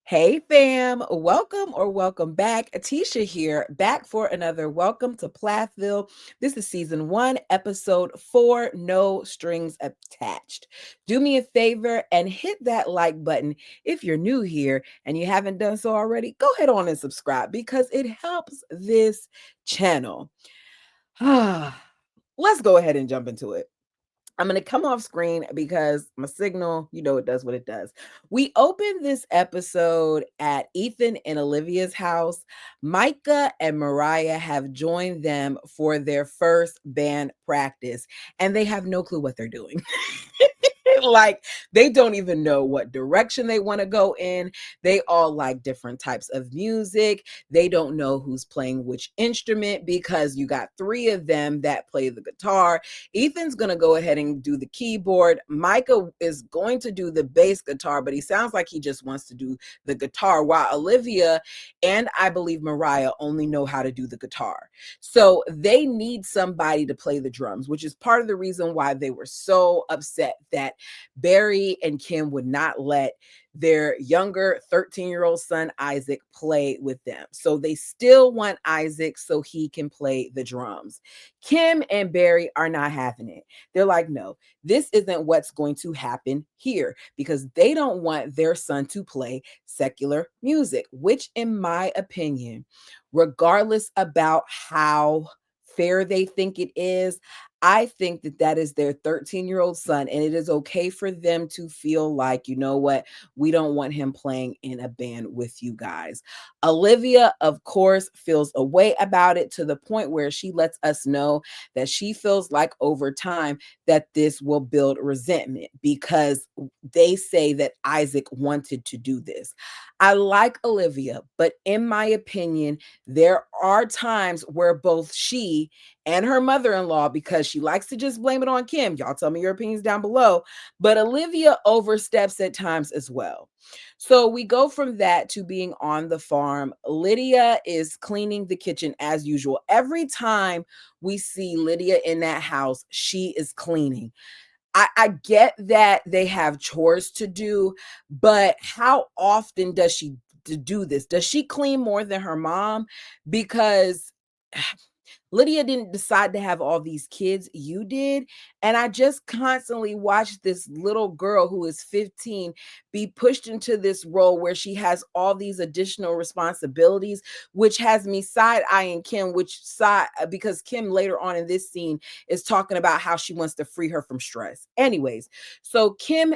Hey fam, welcome or welcome back. Atisha here, back for another Welcome to Plathville. This is season 1, episode 4, No Strings Attached. Do me a favor and hit that like button if you're new here and you haven't done so already. Go ahead on and subscribe because it helps this channel. Let's go ahead and jump into it. I'm going to come off screen because my signal, it does what it does. We opened this episode at Ethan and Olivia's house. Micah and Mariah have joined them for their first band practice, and they have no clue what they're doing. Like, they don't even know what direction they want to go in. They all like different types of music. They don't know who's playing which instrument because you got 3 of them that play the guitar. Ethan's going to go ahead and do the keyboard. Micah is going to do the bass guitar, but he sounds like he just wants to do the guitar, while Olivia and I believe Mariah only know how to do the guitar. So they need somebody to play the drums, which is part of the reason why they were so upset that Barry and Kim would not let their younger 13-year-old son Isaac play with them. So they still want Isaac so he can play the drums. Kim and Barry are not having it. They're like, no, this isn't what's going to happen here, because they don't want their son to play secular music, which in my opinion, regardless about how fair they think it is, I think that that is their 13-year-old son, and it is okay for them to feel like, you know what, we don't want him playing in a band with you guys. Olivia, of course, feels a way about it, to the point where she lets us know that she feels like over time that this will build resentment because they say that Isaac wanted to do this. I like Olivia, but in my opinion, there are times where both she and her mother-in-law, because she likes to just blame it on Kim. Y'all tell me your opinions down below. But Olivia oversteps at times as well. So we go from that to being on the farm. Lydia is cleaning the kitchen as usual. Every time we see Lydia in that house, she is cleaning. I get that they have chores to do, but how often does she do this? Does she clean more than her mom? Because Lydia didn't decide to have all these kids, you did. And I just constantly watch this little girl who is 15 be pushed into this role where she has all these additional responsibilities, which has me side-eyeing Kim, because Kim later on in this scene is talking about how she wants to free her from stress. Anyways, so Kim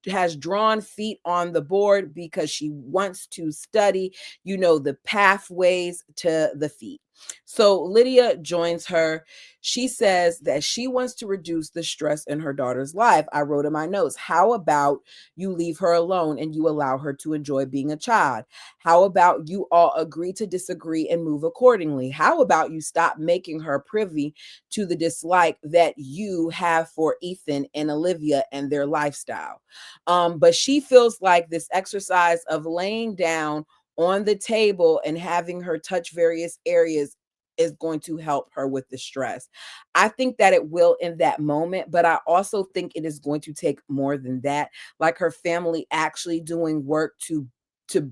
has drawn feet on the board because she wants to study, the pathways to the feet. So Lydia joins her. She says that she wants to reduce the stress in her daughter's life. I wrote in my notes, how about you leave her alone and you allow her to enjoy being a child? How about you all agree to disagree and move accordingly? How about you stop making her privy to the dislike that you have for Ethan and Olivia and their lifestyle? But she feels like this exercise of laying down on the table and having her touch various areas is going to help her with the stress. I think that it will in that moment, but I also think it is going to take more than that, like her family actually doing work to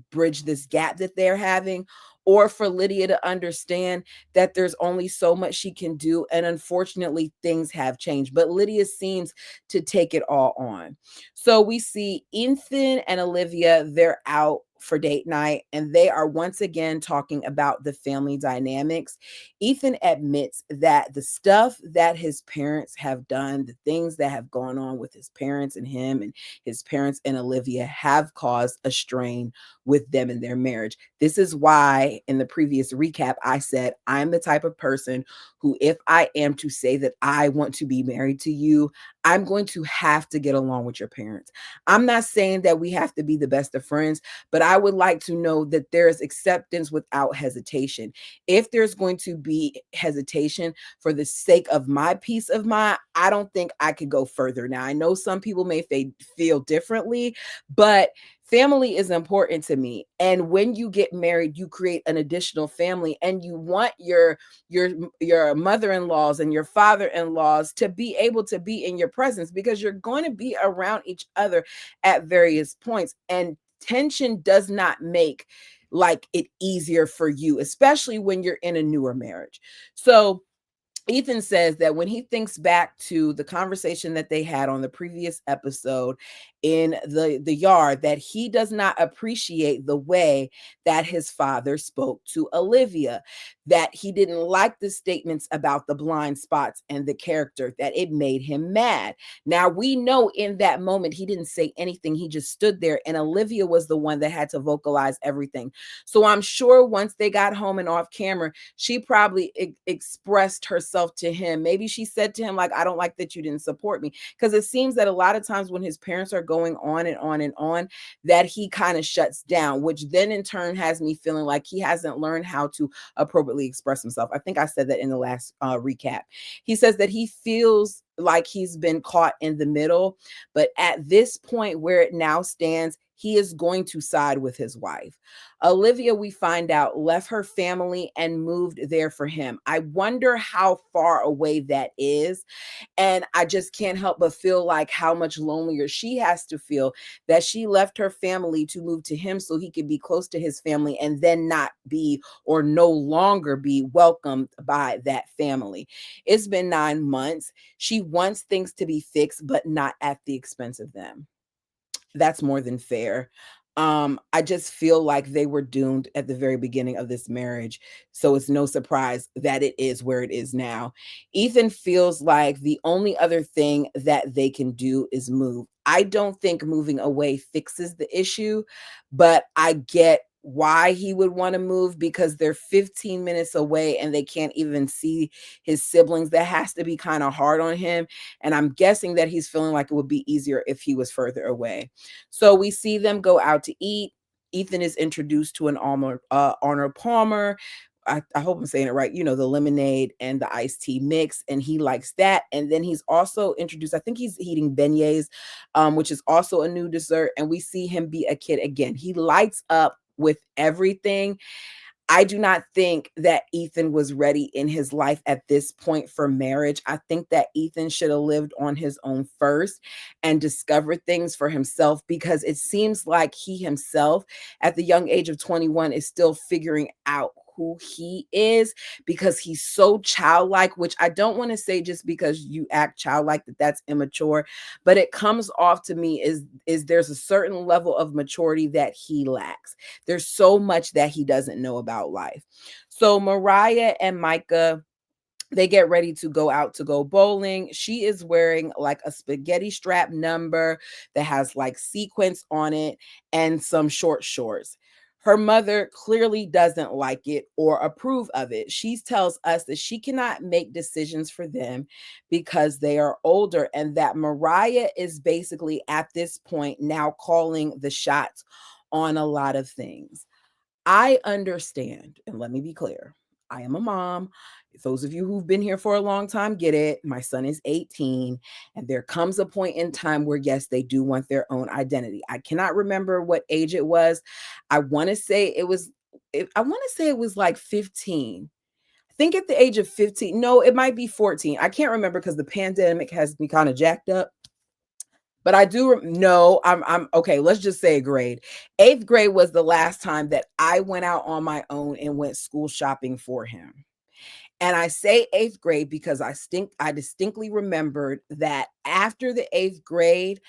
bridge this gap that they're having, or for Lydia to understand that there's only so much she can do, and unfortunately things have changed, but Lydia seems to take it all on. So we see Ethan and Olivia, they're out for date night, and they are once again talking about the family dynamics. Ethan admits that the stuff that his parents have done, the things that have gone on with his parents and him and his parents and Olivia, have caused a strain with them in their marriage. This is why in the previous recap, I said, I'm the type of person who, if I am to say that I want to be married to you, I'm going to have to get along with your parents. I'm not saying that we have to be the best of friends, but I would like to know that there is acceptance without hesitation. If there's going to be hesitation for the sake of my peace of mind, I don't think I could go further. Now, I know some people may feel differently, but family is important to me. And when you get married, you create an additional family, and you want your mother-in-laws and your father-in-laws to be able to be in your presence, because you're going to be around each other at various points. And tension does not make like it easier for you, especially when you're in a newer marriage. So Ethan says that when he thinks back to the conversation that they had on the previous episode in the yard, that he does not appreciate the way that his father spoke to Olivia, that he didn't like the statements about the blind spots and the character, that it made him mad. Now we know in that moment he didn't say anything. He just stood there, and Olivia was the one that had to vocalize everything. So I'm sure once they got home and off camera, she probably expressed herself to him. Maybe she said to him, like, I don't like that you didn't support me. Because it seems that a lot of times when his parents are going on and on and on, that he kind of shuts down, which then in turn has me feeling like he hasn't learned how to appropriately express himself. I think I said that in the last recap. He says that he feels like he's been caught in the middle, but at this point where it now stands, he is going to side with his wife. Olivia, we find out, left her family and moved there for him. I wonder how far away that is. And I just can't help but feel like how much lonelier she has to feel that she left her family to move to him so he could be close to his family and then not be or no longer be welcomed by that family. It's been 9 months. She wants things to be fixed, but not at the expense of them. That's more than fair. I just feel like they were doomed at the very beginning of this marriage. So it's no surprise that it is where it is now. Ethan feels like the only other thing that they can do is move. I don't think moving away fixes the issue, but I get why he would want to move because they're 15 minutes away and they can't even see his siblings. That has to be kind of hard on him. And I'm guessing that he's feeling like it would be easier if he was further away. So we see them go out to eat. Ethan is introduced to an Arnold Palmer. I hope I'm saying it right. You know, the lemonade and the iced tea mix, and he likes that. And then he's also introduced, I think he's eating beignets, which is also a new dessert. And we see him be a kid again. He lights up with everything. I do not think that Ethan was ready in his life at this point for marriage. I think that Ethan should have lived on his own first and discovered things for himself, because it seems like he himself, at the young age of 21, is still figuring out who he is, because he's so childlike, which I don't want to say just because you act childlike that that's immature, but it comes off to me is there's a certain level of maturity that he lacks. There's so much that he doesn't know about life. So Mariah and Micah, they get ready to go out to go bowling. She is wearing like a spaghetti strap number that has like sequins on it and some short shorts. Her mother clearly doesn't like it or approve of it. She tells us that she cannot make decisions for them because they are older, and that Mariah is basically at this point now calling the shots on a lot of things. I understand, and let me be clear. I am a mom. Those of you who've been here for a long time get it. My son is 18, and there comes a point in time where, yes, they do want their own identity. I cannot remember what age it was. I want to say it was, I want to say it was like 15. I think at the age of 15. No, it might be 14. I can't remember because the pandemic has me kind of jacked up. But I do know I'm okay. Let's just say grade. Eighth grade was the last time that I went out on my own and went school shopping for him. And I say eighth grade because I distinctly remembered that after the eighth grade,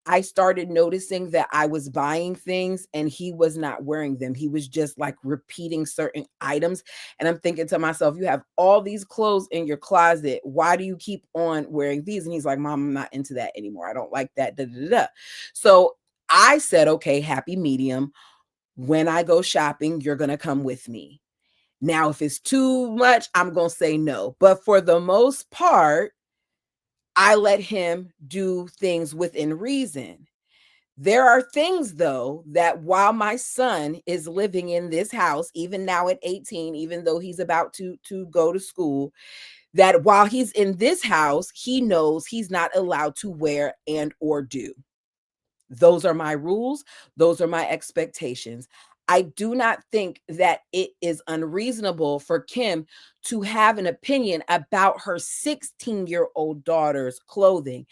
I started noticing that I was buying things and he was not wearing them. He was just like repeating certain items. And I'm thinking to myself, you have all these clothes in your closet. Why do you keep on wearing these? And he's like, Mom, I'm not into that anymore. I don't like that. Da, da, da, da. So I said, okay, happy medium. When I go shopping, you're going to come with me. Now, if it's too much, I'm going to say no. But for the most part, I let him do things within reason. There are things, though, that while my son is living in this house, even now at 18, even though he's about to go to school, that while he's in this house, he knows he's not allowed to wear and or do. Those are my rules. Those are my expectations. I do not think that it is unreasonable for Kim to have an opinion about her 16-year-old daughter's clothing.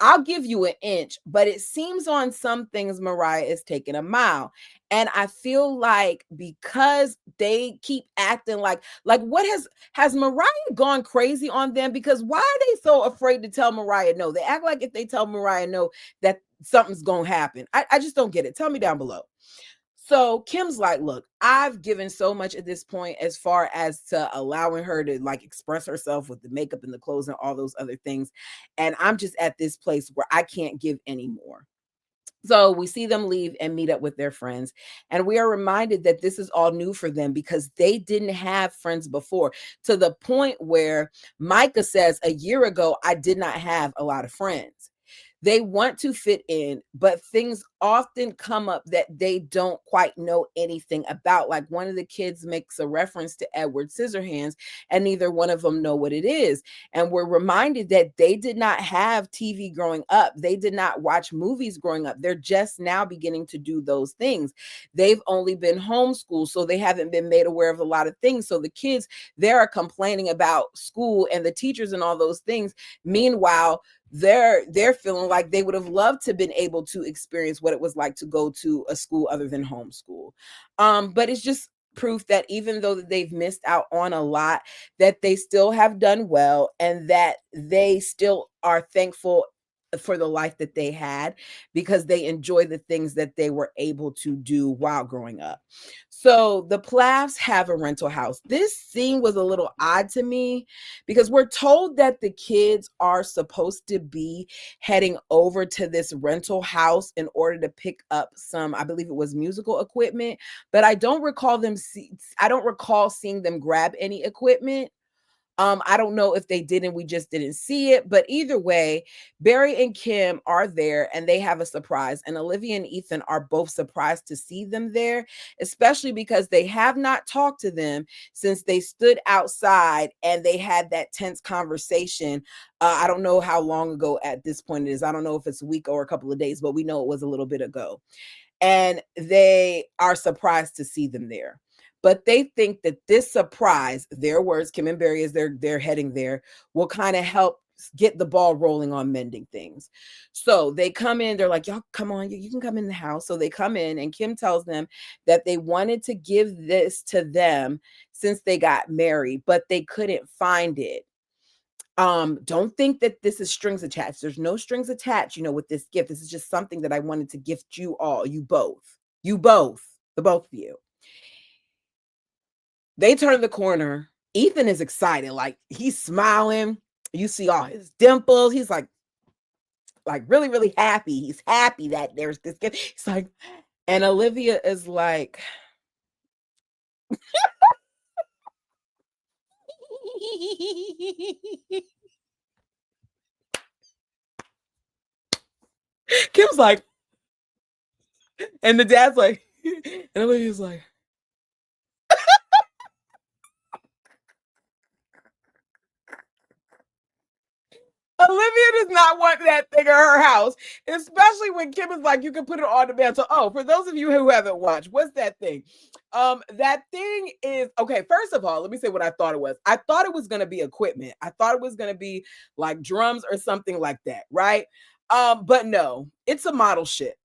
I'll give you an inch, but it seems on some things Mariah is taking a mile. And I feel like because they keep acting like what has Mariah gone crazy on them? Because why are they so afraid to tell Mariah no? They act like if they tell Mariah no, that something's gonna happen. I just don't get it. Tell me down below. So Kim's like, look, I've given so much at this point as far as to allowing her to like express herself with the makeup and the clothes and all those other things. And I'm just at this place where I can't give anymore. So we see them leave and meet up with their friends. And we are reminded that this is all new for them because they didn't have friends before, to the point where Micah says, a year ago, I did not have a lot of friends. They want to fit in, but things often come up that they don't quite know anything about. Like one of the kids makes a reference to Edward Scissorhands, and neither one of them know what it is. And we're reminded that they did not have TV growing up. They did not watch movies growing up. They're just now beginning to do those things. They've only been homeschooled, so they haven't been made aware of a lot of things. So the kids, they are complaining about school and the teachers and all those things. Meanwhile, they're feeling like they would have loved to been able to experience what it was like to go to a school other than homeschool. But it's just proof that even though that they've missed out on a lot, that they still have done well and that they still are thankful for the life that they had because they enjoy the things that they were able to do while growing up. So the Plaths have a rental house. This scene was a little odd to me because we're told that the kids are supposed to be heading over to this rental house in order to pick up some, I believe it was musical equipment, but I don't recall I don't recall seeing them grab any equipment. I don't know if they did and we just didn't see it, but either way, Barry and Kim are there and they have a surprise. And Olivia and Ethan are both surprised to see them there, especially because they have not talked to them since they stood outside and they had that tense conversation. I don't know how long ago at this point it is. I don't know if it's a week or a couple of days, but we know it was a little bit ago. And they are surprised to see them there. But they think that this surprise, their words, Kim and Barry, as they're heading there, will kind of help get the ball rolling on mending things. So they come in, they're like, y'all come on, you can come in the house. So they come in and Kim tells them that they wanted to give this to them since they got married, but they couldn't find it. Don't think that this is strings attached. There's no strings attached, with this gift. This is just something that I wanted to gift you all, you both, the both of you. They turn the corner. Ethan is excited, like he's smiling. You see all his dimples. He's like really, really happy. He's happy that there's this gift. He's like, and Olivia is like, Kim's like, and the dad's like, and Olivia's like, Olivia does not want that thing in her house, especially when Kim is like, you can put it on the mantle. Oh, for those of you who haven't watched, what's that thing? That thing is, okay, first of all, let me say what I thought it was. I thought it was going to be equipment. I thought it was going to be like drums or something like that, right? But no, it's a model ship.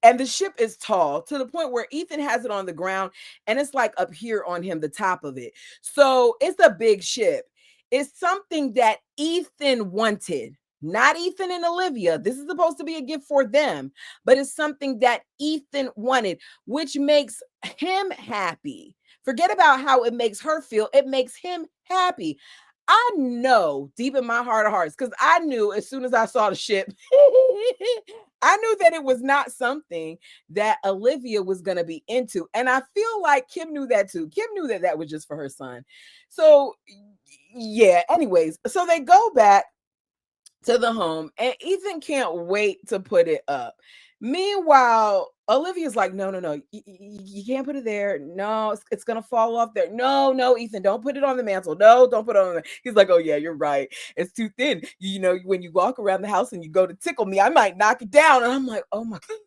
And the ship is tall to the point where Ethan has it on the ground and it's like up here on him, the top of it. So it's a big ship. It's something that Ethan wanted, not Ethan and Olivia. This is supposed to be a gift for them, but it's something that Ethan wanted, which makes him happy. Forget about how it makes her feel. It makes him happy. I know deep in my heart of hearts, because I knew as soon as I saw the ship, I knew that it was not something that Olivia was going to be into. And I feel like Kim knew that too. Kim knew that that was just for her son. So, yeah, anyways, so they go back to the home and Ethan can't wait to put it up. Meanwhile, Olivia's like, no, you can't put it there. No, it's gonna fall off there. No, Ethan, don't put it on the mantle. No, don't put it on the. He's like, oh yeah, you're right. It's too thin. When you walk around the house and you go to tickle me, I might knock it down. And I'm like, oh my God.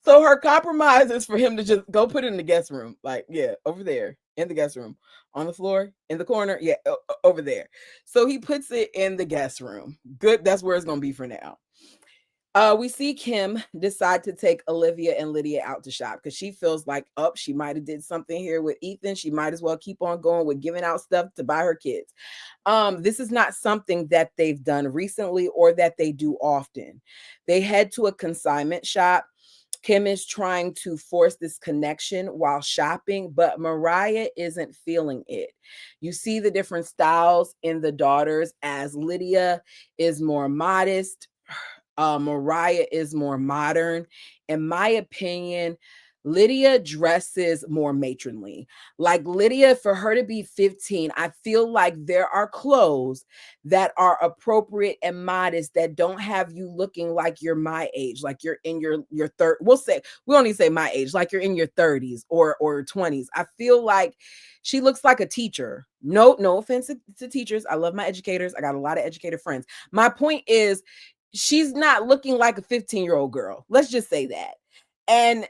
So her compromise is for him to just go put it in the guest room. Like, yeah, over there. in the guest room, on the floor, in the corner, yeah, over there. So he puts it in the guest room. Good, that's where it's gonna be for now. We see Kim decide to take Olivia and Lydia out to shop because she feels like, up, she might have did something here with Ethan. She might as well keep on going with giving out stuff to buy her kids. This is not something that they've done recently or that they do often. They head to a consignment shop. Kim is trying to force this connection while shopping, but Mariah isn't feeling it. You see the different styles in the daughters as Lydia is more modest. Mariah is more modern. In my opinion, Lydia dresses more matronly. Like Lydia, for her to be 15, I feel like there are clothes that are appropriate and modest that don't have you looking like you're my age, like you're in your third. We don't need to say my age, like you're in your 30s or 20s. I feel like she looks like a teacher. No offense to teachers. I love my educators. I got a lot of educated friends. My point is, she's not looking like a 15-year-old girl. Let's just say that. And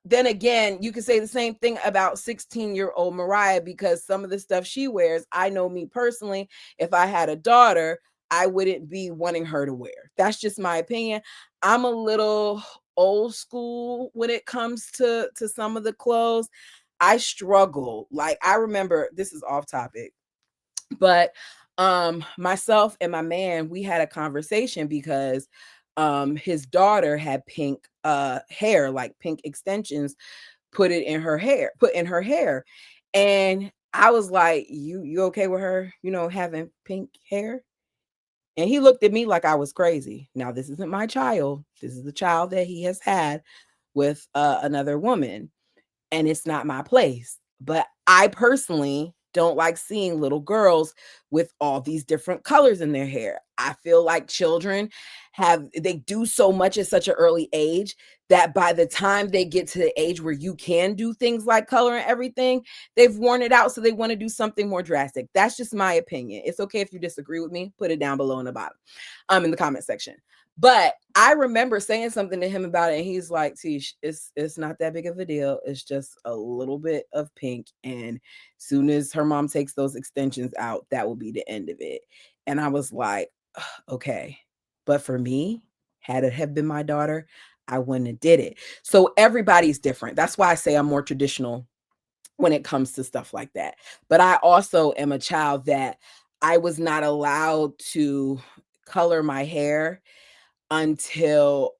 then again, you can say the same thing about 16-year-old Mariah, because some of the stuff she wears, I know me personally, if I had a daughter, I wouldn't be wanting her to wear. That's just my opinion. I'm a little old school when it comes to some of the clothes. I struggle. Like, I remember, this is off topic, but myself and my man, we had a conversation because his daughter had pink hair, like pink extensions, put in her hair. And I was like, you okay with her, having pink hair? And he looked at me like I was crazy. Now, this isn't my child. This is the child that he has had with another woman, and it's not my place. But I personally don't like seeing little girls with all these different colors in their hair. I feel like children they do so much at such an early age that by the time they get to the age where you can do things like color and everything, they've worn it out. So they want to do something more drastic. That's just my opinion. It's okay if you disagree with me, put it down below in the bottom, in the comment section. But I remember saying something to him about it, and he's like, Tish, it's not that big of a deal. It's just a little bit of pink. And soon as her mom takes those extensions out, that will be the end of it. And I was like, okay. But for me, had it have been my daughter, I wouldn't have did it. So everybody's different. That's why I say I'm more traditional when it comes to stuff like that. But I also am a child that I was not allowed to color my hair until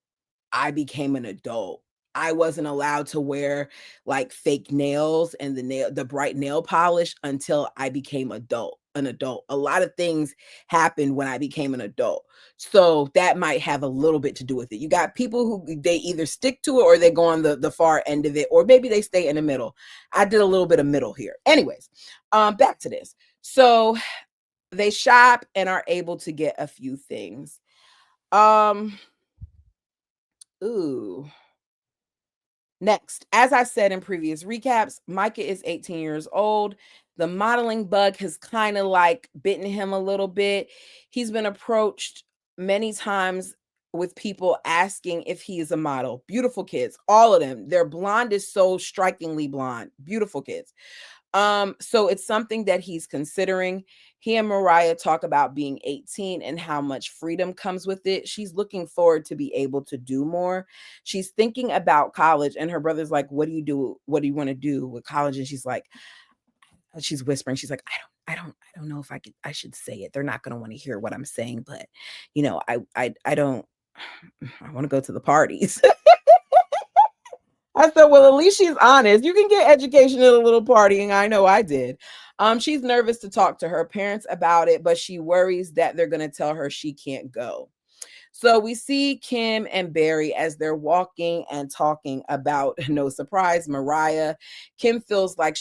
I became an adult. I wasn't allowed to wear like fake nails and the bright nail polish until I became an adult. A lot of things happened when I became an adult. So that might have a little bit to do with it. You got people who they either stick to it or they go on the far end of it, or maybe they stay in the middle. I did a little bit of middle here. Anyways, back to this. So they shop and are able to get a few things. Ooh. Next, as I said in previous recaps, Micah is 18 years old. The modeling bug has kind of like bitten him a little bit. He's been approached many times with people asking if he is a model. Beautiful kids, all of them. Their blonde is so strikingly blonde. Beautiful kids. So it's something that he's considering. He and Mariah talk about being 18 and how much freedom comes with it. She's looking forward to be able to do more. She's thinking about college, and her brother's like, what do you do? What do you want to do with college? And she's whispering, she's like, I don't know if I should say it. They're not going to want to hear what I'm saying, but I don't, I want to go to the parties. I said, well, at least she's honest. You can get education at a little party, and I know I did. She's nervous to talk to her parents about it, but she worries that they're going to tell her she can't go. So we see Kim and Barry as they're walking and talking about, no surprise, Mariah. Kim feels like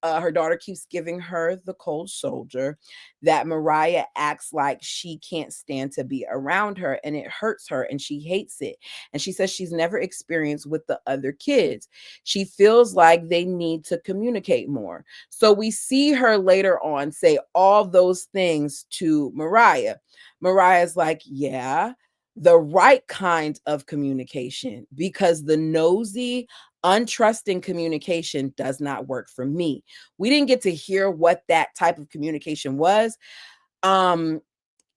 her daughter keeps giving her the cold shoulder, that Mariah acts like she can't stand to be around her, and it hurts her and she hates it. And she says she's never experienced with the other kids. She feels like they need to communicate more. So we see her later on say all those things to Mariah. Mariah's like, yeah, the right kind of communication, because the nosy, untrusting communication does not work for me. We didn't get to hear what that type of communication was. Um,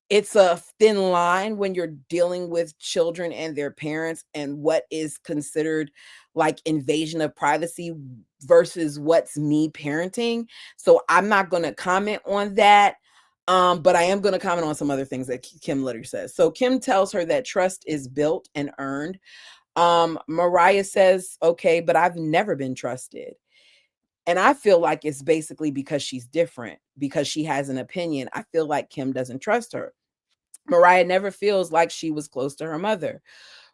it's a thin line when you're dealing with children and their parents, and what is considered like invasion of privacy versus what's me parenting. So I'm not going to comment on that. But I am going to comment on some other things that Kim Litter says. So Kim tells her that trust is built and earned. Mariah says, okay, but I've never been trusted. And I feel like it's basically because she's different, because she has an opinion. I feel like Kim doesn't trust her. Mariah never feels like she was close to her mother.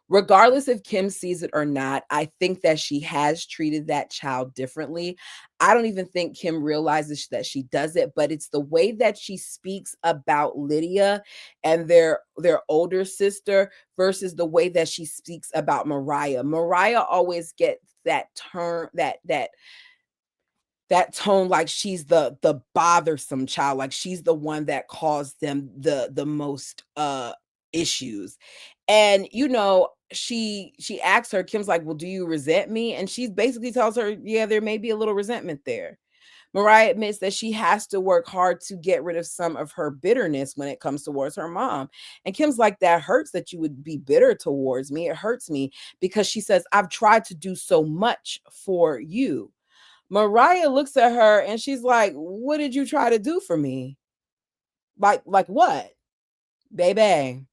Regardless if Kim sees it or not, I think that she has treated that child differently. I don't even think Kim realizes that she does it, but it's the way that she speaks about Lydia and their older sister versus the way that she speaks about Mariah. Mariah always gets that turn, that tone, like she's the bothersome child, like she's the one that caused them the most issues. And she asks her, Kim's like, well, do you resent me? And she basically tells her, yeah, there may be a little resentment there. Mariah admits that she has to work hard to get rid of some of her bitterness when it comes towards her mom. And Kim's like, that hurts that you would be bitter towards me. It hurts me, because she says, I've tried to do so much for you. Mariah looks at her and she's like, what did you try to do for me? Like what? Baby,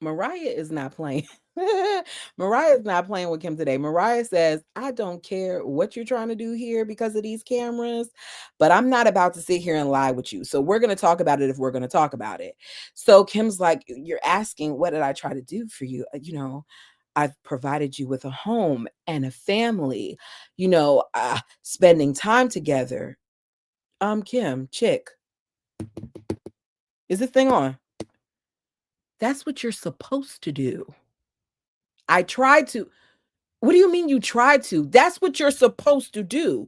Mariah is not playing. Mariah is not playing with Kim today. Mariah says, I don't care what you're trying to do here because of these cameras, but I'm not about to sit here and lie with you. So we're going to talk about it if we're going to talk about it. So Kim's like, you're asking, what did I try to do for you? I've provided you with a home and a family, spending time together. Kim, chick, is this thing on? That's what you're supposed to do. I tried to. What do you mean you tried to? That's what you're supposed to do.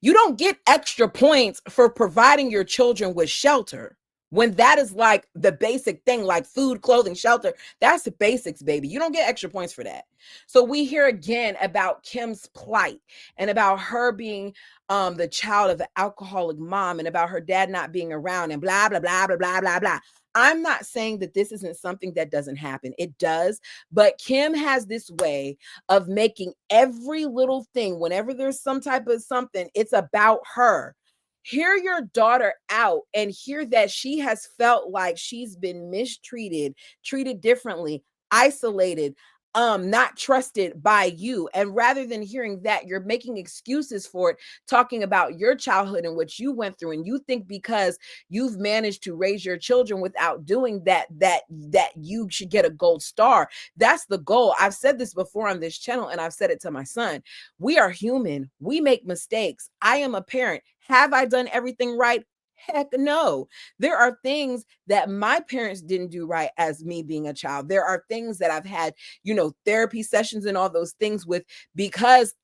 You don't get extra points for providing your children with shelter, when that is like the basic thing, like food, clothing, shelter. That's the basics, baby. You don't get extra points for that. So we hear again about Kim's plight, and about her being the child of an alcoholic mom, and about her dad not being around, and blah, blah, blah, blah, blah, blah, blah. I'm not saying that this isn't something that doesn't happen. It does. But Kim has this way of making every little thing, whenever there's some type of something, it's about her. Hear your daughter out and hear that she has felt like she's been mistreated, treated differently, isolated, not trusted by you. And rather than hearing that, you're making excuses for it, talking about your childhood and what you went through. And you think because you've managed to raise your children without doing that you should get a gold star. That's the goal. I've said this before on this channel, and I've said it to my son. We are human. We make mistakes. I am a parent. Have I done everything right? Heck no. There are things that my parents didn't do right as me being a child. There are things that I've had, therapy sessions and all those things with, because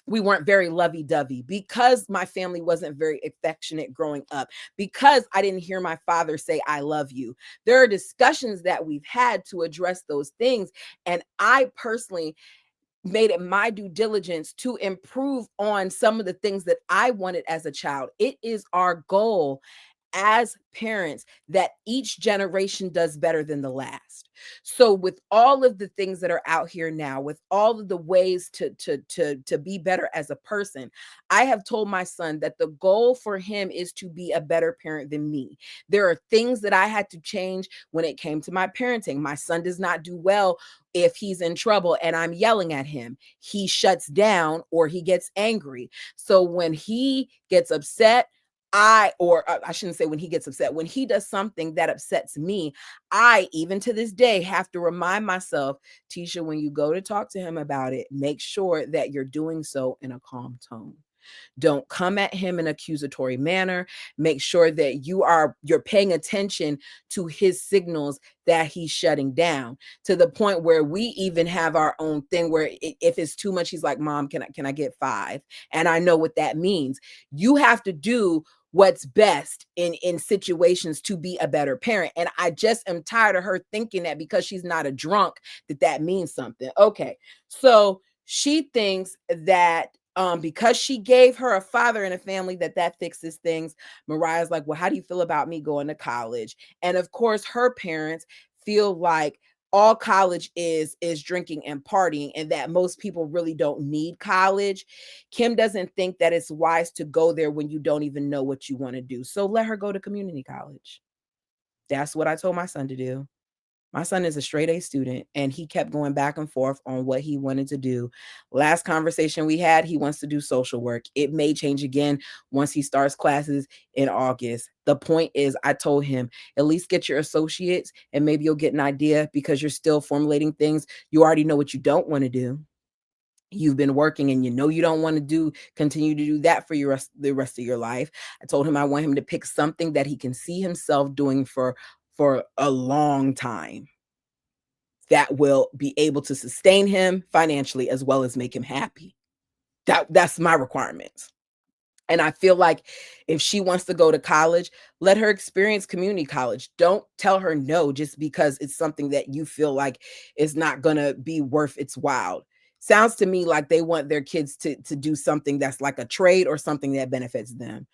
we weren't very lovey-dovey, because my family wasn't very affectionate growing up, because I didn't hear my father say, I love you. There are discussions that we've had to address those things. And I personally made it my due diligence to improve on some of the things that I wanted as a child. It is our goal as parents that each generation does better than the last. So with all of the things that are out here now, with all of the ways to be better as a person, I have told my son that the goal for him is to be a better parent than me. There are things that I had to change when it came to my parenting. My son does not do well if he's in trouble and I'm yelling at him. He shuts down or he gets angry. So when he gets upset, I shouldn't say when he gets upset, when he does something that upsets me, I, even to this day, have to remind myself, Tisha, when you go to talk to him about it, make sure that you're doing so in a calm tone. Don't come at him in an accusatory manner. Make sure that you're paying attention to his signals that he's shutting down, to the point where we even have our own thing where if it's too much, he's like, Mom, can I get 5? And I know what that means. You have to do what's best in situations to be a better parent. And I just am tired of her thinking that because she's not a drunk that means something. Okay, so she thinks that because she gave her a father and a family that fixes things. Mariah's like, well, how do you feel about me going to college? And of course her parents feel like all college is drinking and partying, and that most people really don't need college. Kim doesn't think that it's wise to go there when you don't even know what you want to do. So let her go to community college. That's what I told my son to do. My son is a straight A student, and he kept going back and forth on what he wanted to do. Last conversation we had, he wants to do social work. It may change again once he starts classes in August. The point is, I told him, at least get your associates and maybe you'll get an idea, because you're still formulating things. You already know what you don't want to do. You've been working and you know you don't want to continue to do that for the rest of your life. I told him I want him to pick something that he can see himself doing for a long time, that will be able to sustain him financially as well as make him happy. That's my requirements. And I feel like if she wants to go to college, let her experience community college. Don't tell her no just because it's something that you feel like is not going to be worth its while. Sounds to me like they want their kids to do something that's like a trade or something that benefits them.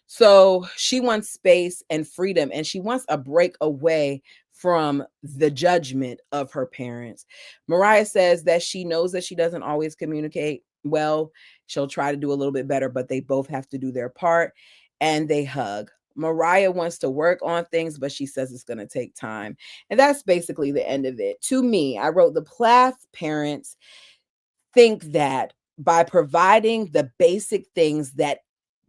So she wants space and freedom, and she wants a break away from the judgment of her parents. Mariah says that she knows that she doesn't always communicate well. She'll try to do a little bit better, but they both have to do their part, and they hug. Mariah wants to work on things, but she says it's going to take time. And that's basically the end of it. To me, I wrote, the Plath parents think that by providing the basic things that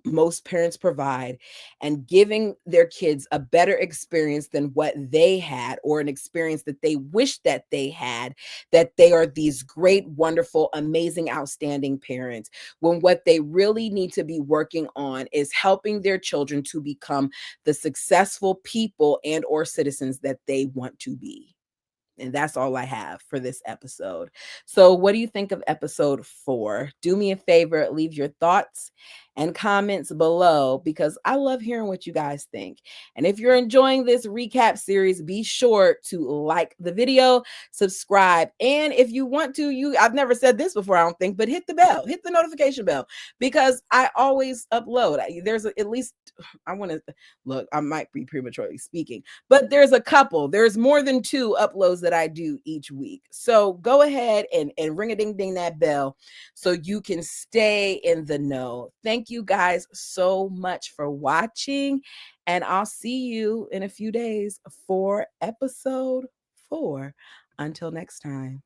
most parents provide and giving their kids a better experience than what they had, or an experience that they wish that they had, that they are these great, wonderful, amazing, outstanding parents, when what they really need to be working on is helping their children to become the successful people and or citizens that they want to be. And that's all I have for this episode. So, what do you think of episode 4? Do me a favor, leave your thoughts and comments below, because I love hearing what you guys think. And if you're enjoying this recap series, be sure to like the video, subscribe, and if you want to, I've never said this before, I don't think, but hit the bell, hit the notification bell, because I always upload. There's at least, I want to look, I might be prematurely speaking, but there's more than 2 uploads that I do each week. So go ahead and ring a ding ding that bell so you can stay in the know. Thank you guys so much for watching, and I'll see you in a few days for episode 4. Until next time.